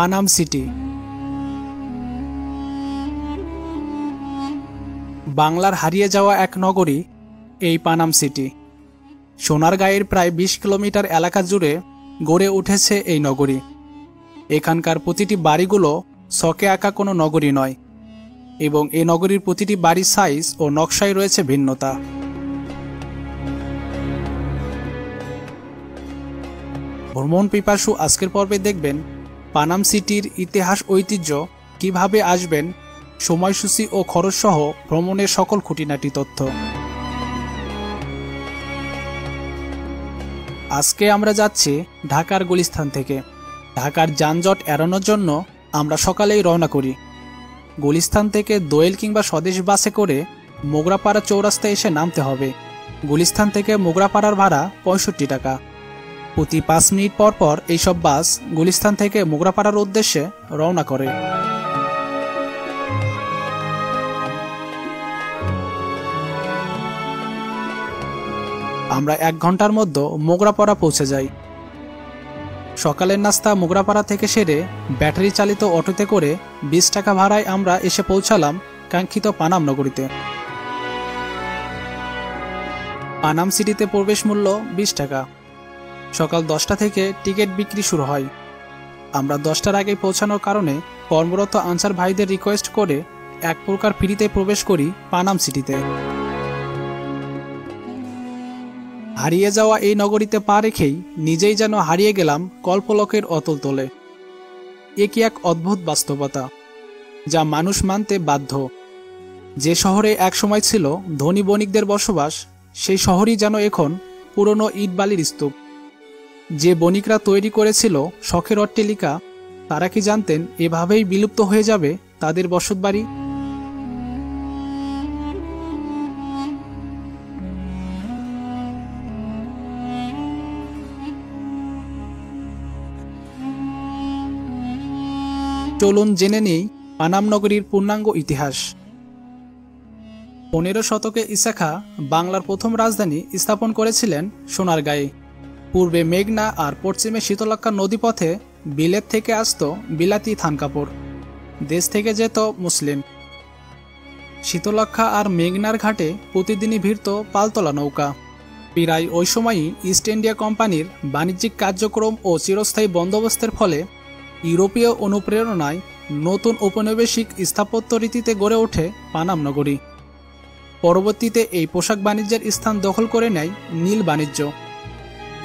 Panam city. বাংলার হারিয়ে যাওয়া এক নগরী এই পানাম সিটি। সোনারগাঁয়ের প্রায় ২০ কিলোমিটার এলাকা জুড়ে গড়ে উঠেছে এই নগরী। এখানকার প্রতিটি বাড়িগুলো ছকে আঁকা কোনো নগরী নয়, এবং এই নগরীর প্রতিটি বাড়ির সাইজ ও নকশায় রয়েছে ভিন্নতা। ভ্রমণ পিপাসু আজকের পর্বে দেখবেন পানাম সিটির ইতিহাস, ঐতিহ্য, কিভাবে আসবেন, সময়সূচি ও খরচসহ ভ্রমণের সকল খুঁটিনাটি তথ্য। আজকে আমরা যাচ্ছি ঢাকার গুলিস্তান থেকে। ঢাকার যানজট এড়ানোর জন্য আমরা সকালেই রওনা করি। গুলিস্তান থেকে দোয়েল কিংবা স্বদেশ বাসে করে মোগরাপাড়া চৌরাস্তায় এসে নামতে হবে। গুলিস্তান থেকে মোগরাপাড়ার ভাড়া ৬৫ টাকা। প্রতি ৫ মিনিট পর পর এইসব বাস গুলিস্তান থেকে মোগরাপাড়ার উদ্দেশ্যে রওনা করে। আমরা ১ ঘন্টার মধ্যে মোগরাপাড়া পৌঁছে যাই। সকালের নাস্তা মোগরাপাড়া থেকে সেরে ব্যাটারি চালিত অটোতে করে ২০ টাকা ভাড়ায় আমরা এসে পৌঁছালাম কাঙ্ক্ষিত পানাম নগরীতে। পানাম সিটিতে প্রবেশ মূল্য ২০ টাকা। সকাল ১০টা থেকে টিকিট বিক্রি শুরু হয়। আমরা ১০টার আগে পৌঁছানোর কারণে কর্মরত আনসার ভাইদের রিকোয়েস্ট করে এক প্রকার ফ্রিতে প্রবেশ করি পানাম সিটিতে। হারিয়ে যাওয়া এই নগরীতে পা রেখেই নিজেই যেন হারিয়ে গেলাম কল্পলোকের অতল তলে। এ কি এক অদ্ভুত বাস্তবতা, যা মানুষ মানতে বাধ্য। যে শহরে একসময় ছিল ধনী বণিকদের বসবাস, সেই শহরই যেন এখন পুরনো ইটবালির স্তূপ। যে বণিকরা তৈরি করেছিল শখের অট্টালিকা, তারা কি জানতেন এভাবেই বিলুপ্ত হয়ে যাবে তাদের বসতবাড়ি? চলুন জেনে নেই পানাম নগরীর পূর্ণাঙ্গ ইতিহাস। ১৫ শতকে ঈসা খাঁ বাংলার প্রথম রাজধানী স্থাপন করেছিলেন সোনারগাঁয়ে। পূর্বে মেঘনা আর পশ্চিমে শীতলক্ষ্যা নদীপথে বিলেত থেকে আসত বিলাতি থানকাপড়, দেশ থেকে যেত মুসলিম। শীতলক্ষ্যা আর মেঘনার ঘাটে প্রতিদিনই ভিড়ত পালতোলা নৌকা। প্রায় ওই সময়ই ইস্ট ইন্ডিয়া কোম্পানির বাণিজ্যিক কার্যক্রম ও চিরস্থায়ী বন্দোবস্তের ফলে ইউরোপীয় অনুপ্রেরণায় নতুন ঔপনিবেশিক স্থাপত্য রীতিতে গড়ে ওঠে পানাম নগরী। পরবর্তীতে এই পোশাক বাণিজ্যের স্থান দখল করে নেয় নীল বাণিজ্য।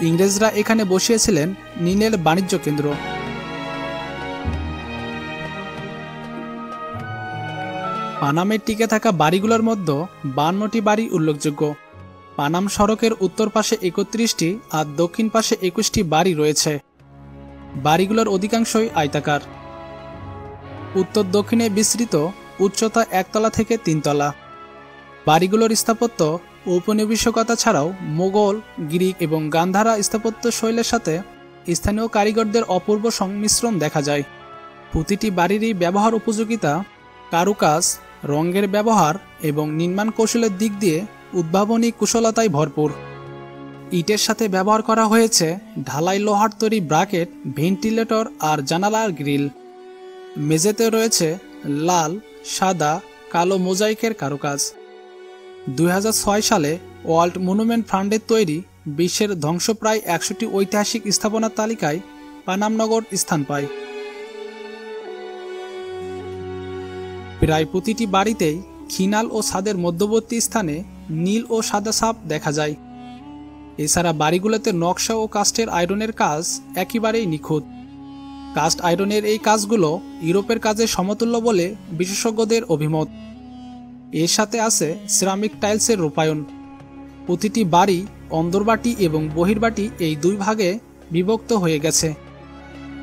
ইংরেজরা এখানে বসিয়েছিলেন নীলের বাণিজ্য কেন্দ্র। পানামের টিকে থাকা বাড়িগুলোর মধ্যে ৫২টি বাড়ি উল্লেখযোগ্য। পানাম সড়কের উত্তর পাশে ৩১টি আর দক্ষিণ পাশে ২১টি বাড়ি রয়েছে। বাড়িগুলোর অধিকাংশই আয়তাকার। উত্তর দক্ষিণে বিস্তৃত, উচ্চতা ১ তলা থেকে ৩ তলা। বাড়িগুলোর স্থাপত্য ঔপনিবেশিকতা ছাড়াও মোগল, গ্রিক এবং গান্ধারা স্থাপত্য শৈলের সাথে স্থানীয় কারিগরদের অপূর্ব সংমিশ্রণ দেখা যায়। প্রতিটি বাড়িরই ব্যবহার উপযোগিতা, কারুকাজ, রঙের ব্যবহার এবং নির্মাণ কৌশলের দিক দিয়ে উদ্ভাবনী কুশলতায় ভরপুর। ইটের সাথে ব্যবহার করা হয়েছে ঢালাই লোহার তৈরি ব্রাকেট, ভেন্টিলেটর আর জানালার গ্রিল। মেঝেতে রয়েছে লাল, সাদা, কালো মোজাইকের কারুকাজ। ২০০৬ সালে ওয়ার্ল্ড মনুমেন্ট ফান্ডের তৈরি বিশ্বের ধ্বংসপ্রায় ১০০টি ঐতিহাসিক স্থাপনার তালিকায় পানামনগর স্থান পায়। প্রায় প্রতিটি বাড়িতেই খিনাল ও ছাদের মধ্যবর্তী স্থানে নীল ও সাদা ছাপ দেখা যায়। এছাড়া বাড়িগুলোতে নকশা ও কাস্টের আয়রনের কাজ একেবারেই নিখুঁত। কাস্ট আয়রনের এই কাজগুলো ইউরোপের কাজের সমতুল্য বলে বিশেষজ্ঞদের অভিমত। এর সাথে আছে সিরামিক টাইলসের রূপায়ণ। প্রতিটি বাড়ি অন্দরবাটি এবং বহির্বাটি এই দুই ভাগে বিভক্ত হয়ে গেছে।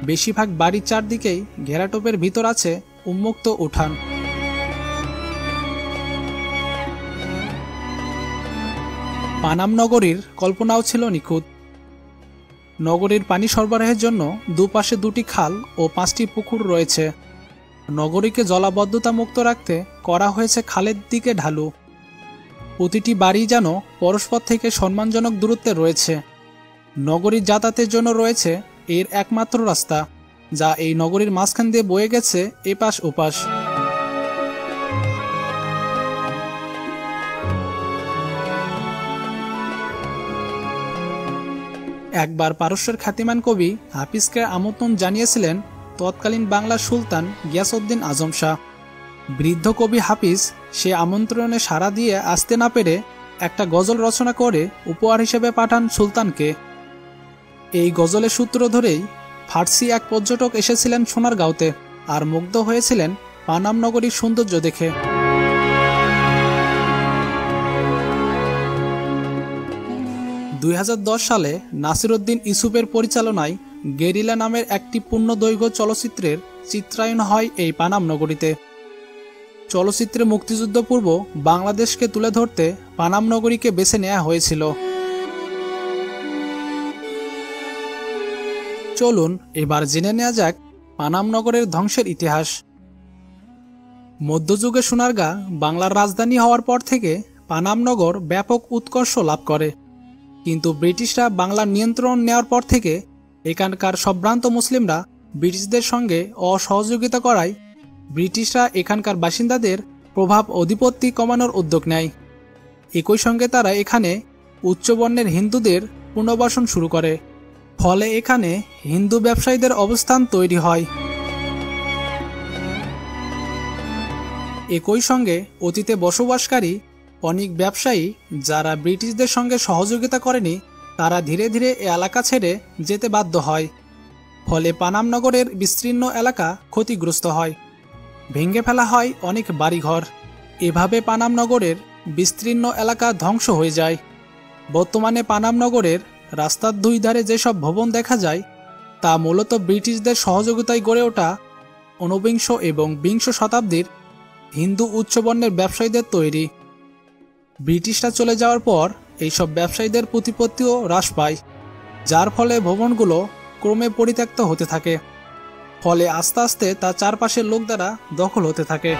বেশিরভাগ বাড়ির চারদিকেই ঘেরাটোপের ভিতর আছে উন্মুক্ত উঠান। পানাম নগরীর কল্পনাও ছিল নিখুঁত। নগরীর পানি সরবরাহের জন্য দুপাশে ২টি খাল ও ৫টি পুকুর রয়েছে। নগরীকে জলাবদ্ধতা মুক্ত রাখতে করা হয়েছে খালের দিকে ঢালু। প্রতিটি বাড়ি যেন পরস্পর থেকে সম্মানজনক দূরত্বে রয়েছে। নগরীর যাতায়াতের জন্য রয়েছে এর একমাত্র রাস্তা, যা এই নগরীর মাঝখান দিয়ে বয়ে গেছে এপাশ ওপাশ। একবার পারস্যের খ্যাতিমান কবি হাফিজকে আমন্ত্রণ জানিয়েছিলেন তৎকালীন বাংলার সুলতান গিয়াসউদ্দিন আজম শাহ। বৃদ্ধ কবি হাফিজ সে আমন্ত্রণে সাড়া দিয়ে আসতে না পেরে একটা গজল রচনা করে উপহার হিসেবে পাঠান সুলতানকে। এই গজলের সূত্র ধরেই ফার্সি এক পর্যটক এসেছিলেন সোনারগাঁওতে আর মুগ্ধ হয়েছিলেন পানাম নগরীর সৌন্দর্য দেখে। 2010 সালে নাসিরউদ্দিন ইউসুফের পরিচালনায় গেরিলা নামের একটি পূর্ণদৈর্ঘ্য চলচ্চিত্রের চিত্রায়ন হয় এই পানাম নগরীতে। চলচ্চিত্রে মুক্তিযুদ্ধপূর্ব বাংলাদেশকে তুলে ধরতে পানাম নগরীকে বেছে নেওয়া হয়েছিল। চলুন এবার জেনে নেওয়া যাক পানাম নগরের ধ্বংসের ইতিহাস। মধ্যযুগে সোনারগাঁ বাংলার রাজধানী হওয়ার পর থেকে পানাম নগর ব্যাপক উৎকর্ষ লাভ করে, কিন্তু ব্রিটিশরা বাংলার নিয়ন্ত্রণ নেওয়ার পর থেকে এখানকার সম্ভ্রান্ত মুসলিমরা ব্রিটিশদের সঙ্গে অসহযোগিতা করায় ব্রিটিশরা এখানকার বাসিন্দাদের প্রভাব অধিপত্তি কমানোর উদ্যোগ নেয়। একই সঙ্গে তারা এখানে উচ্চবর্ণের হিন্দুদের পুনর্বাসন শুরু করে, ফলে এখানে হিন্দু ব্যবসায়ীদের অবস্থান তৈরি হয়। একই সঙ্গে অতীতে বসবাসকারী অনেক ব্যবসায়ী যারা ব্রিটিশদের সঙ্গে সহযোগিতা করেনি তারা ধীরে ধীরে এ এলাকা ছেড়ে যেতে বাধ্য হয়, ফলে পানাম নগরের বিস্তীর্ণ এলাকা ক্ষতিগ্রস্ত হয়, ভেঙে ফেলা হয় অনেক বাড়িঘর। এভাবে পানাম নগরের বিস্তীর্ণ এলাকা ধ্বংস হয়ে যায়। বর্তমানে পানাম নগরের রাস্তার দুই ধারে যেসব ভবন দেখা যায় তা মূলত ব্রিটিশদের সহযোগিতায় গড়ে ওঠা ঊনবিংশ এবং বিংশ শতাব্দীর হিন্দু উচ্চবর্ণের ব্যবসায়ীদের তৈরি। ব্রিটিশরা চলে যাওয়ার পর এইসব ব্যবসায়ীদের প্রতিপত্তিও হ্রাস পায়, যার ফলে ভবনগুলো ক্রমে পরিত্যক্ত হতে থাকে, ফলে আস্তে আস্তে তা চারপাশের লোক দ্বারা দখল হতে থাকে।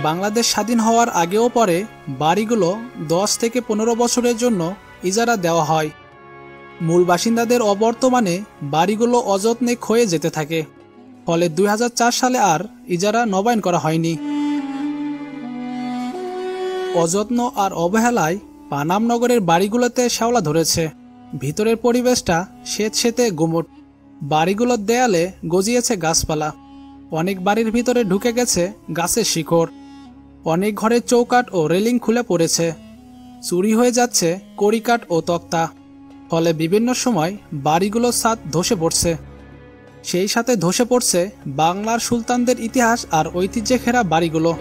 বাংলাদেশ স্বাধীন হওয়ার আগেও পরে বাড়িগুলো 10 থেকে 15 বছরের জন্য ইজারা দেওয়া হয়। মূল বাসিন্দাদের অবর্তমানে বাড়িগুলো অযত্নে ক্ষয়ে যেতে থাকে, ফলে 2004 সালে আর ইজারা নবায়ন করা হয়নি। অযত্ন আর অবহেলায় পানাম নগরের বাড়িগুলোতে শ্যাওলা ধরেছে, ভিতরের পরিবেশটা স্যাঁতসেঁতে গুমট, বাড়িগুলোর দেয়ালে গজিয়েছে গাছপালা, অনেক বাড়ির ভিতরে ঢুকে গেছে গাছের শিকড়, অনেক ঘরের চৌকাঠ ও রেলিং খুলে পড়েছে, চুরি হয়ে যাচ্ছে কড়িকাঠ ও তক্তা, ফলে বিভিন্ন সময় বাড়িগুলোর ছাদ ধসে পড়ছে। সেই সাথে ধসে পড়ছে বাংলার সুলতানদের ইতিহাস আর ঐতিহ্যে ঘেরা বাড়িগুলো।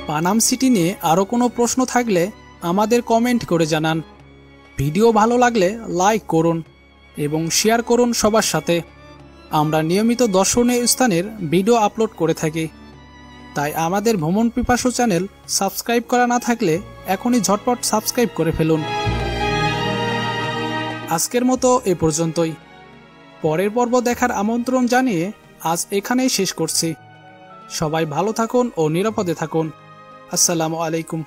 পানাম সিটি নিয়ে আরও কোনো প্রশ্ন থাকলে আমাদের কমেন্ট করে জানান। ভিডিও ভালো লাগলে লাইক করুন এবং শেয়ার করুন সবার সাথে। আমরা নিয়মিত দর্শনীয় স্থানের ভিডিও আপলোড করে থাকি, তাই আমাদের ভ্রমণ পিপাসু চ্যানেল সাবস্ক্রাইব করা না থাকলে এখনই ঝটপট সাবস্ক্রাইব করে ফেলুন। আজকের মতো এ পর্যন্তই। পরের পর্ব দেখার আমন্ত্রণ জানিয়ে আজ এখানেই শেষ করছি। সবাই ভালো থাকুন ও নিরাপদে থাকুন। আসসালামু আলাইকুম।